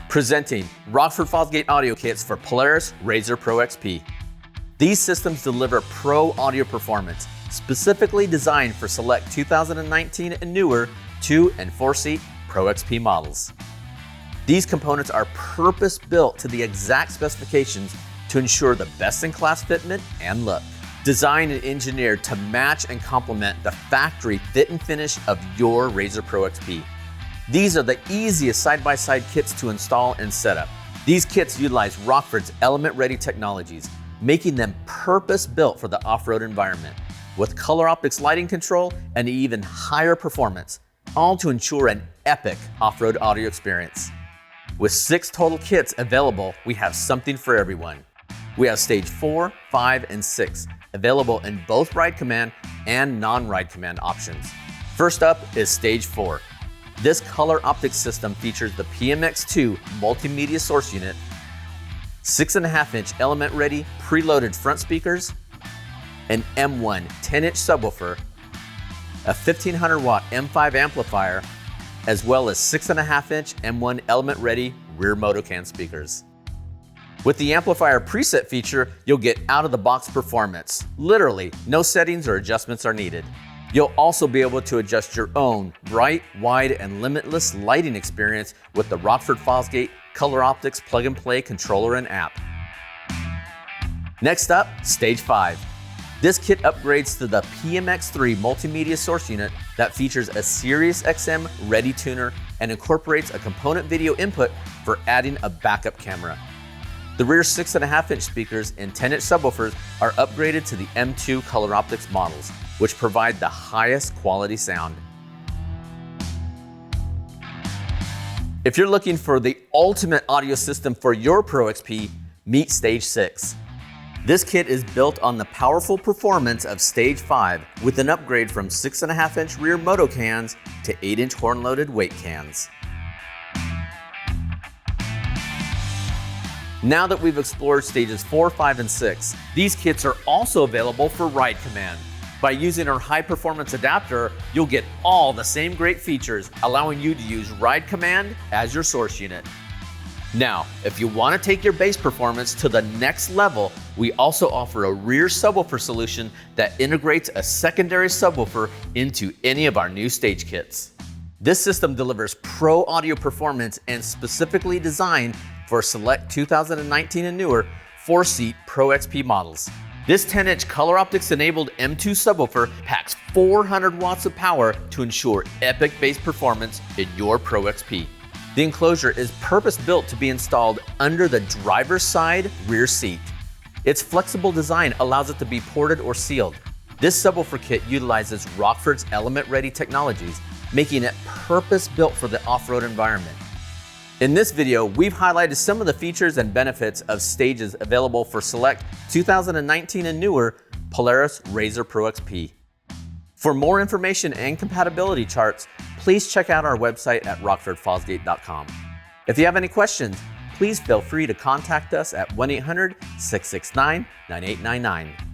Presenting Rockford Fosgate audio kits for Polaris RZR Pro XP. These systems deliver pro audio performance, specifically designed for select 2019 and newer 2- and 4-seat Pro XP models. These components are purpose-built to the exact specifications to ensure the best-in-class fitment and look. Designed and engineered to match and complement the factory fit and finish of your RZR Pro XP. These are the easiest side-by-side kits to install and set up. These kits utilize Rockford's element-ready technologies, making them purpose-built for the off-road environment, with color optics lighting control and even higher performance, all to ensure an epic off-road audio experience. With 6 total kits available, we have something for everyone. We have stage 4, 5, and 6, available in both ride command and non-ride command options. First up is stage 4. This color optics system features the PMX2 multimedia source unit, 6.5-inch element-ready preloaded front speakers, an M1 10-inch subwoofer, a 1500-watt M5 amplifier, as well as 6.5-inch M1 element-ready rear Motocan speakers. With the amplifier preset feature, you'll get out-of-the-box performance. Literally, no settings or adjustments are needed. You'll also be able to adjust your own bright, wide, and limitless lighting experience with the Rockford Fosgate Color Optics plug-and-play controller and app. Next up, stage 5. This kit upgrades to the PMX3 multimedia source unit that features a Sirius XM ready tuner and incorporates a component video input for adding a backup camera. The rear 6.5-inch speakers and 10-inch subwoofers are upgraded to the M2 Color Optics models, which provide the highest quality sound. If you're looking for the ultimate audio system for your Pro XP, meet Stage 6. This kit is built on the powerful performance of Stage 5 with an upgrade from 6.5-inch rear Motocans to 8-inch horn-loaded weight cans. Now that we've explored stages 4, 5, and 6, these kits are also available for ride command. By using our high-performance adapter, you'll get all the same great features, allowing you to use ride command as your source unit. Now, if you want to take your bass performance to the next level, we also offer a rear subwoofer solution that integrates a secondary subwoofer into any of our new stage kits. This system delivers pro audio performance and specifically designed for select 2019 and newer 4-seat Pro XP models. This 10-inch color optics enabled M2 subwoofer packs 400 watts of power to ensure epic bass performance in your Pro XP. The enclosure is purpose-built to be installed under the driver's side rear seat. Its flexible design allows it to be ported or sealed. This subwoofer kit utilizes Rockford's element-ready technologies, making it purpose-built for the off-road environment. In this video, we've highlighted some of the features and benefits of stages available for select 2019 and newer Polaris RZR Pro XP. For more information and compatibility charts, please check out our website at rockfordfosgate.com. If you have any questions, please feel free to contact us at 1-800-669-9899.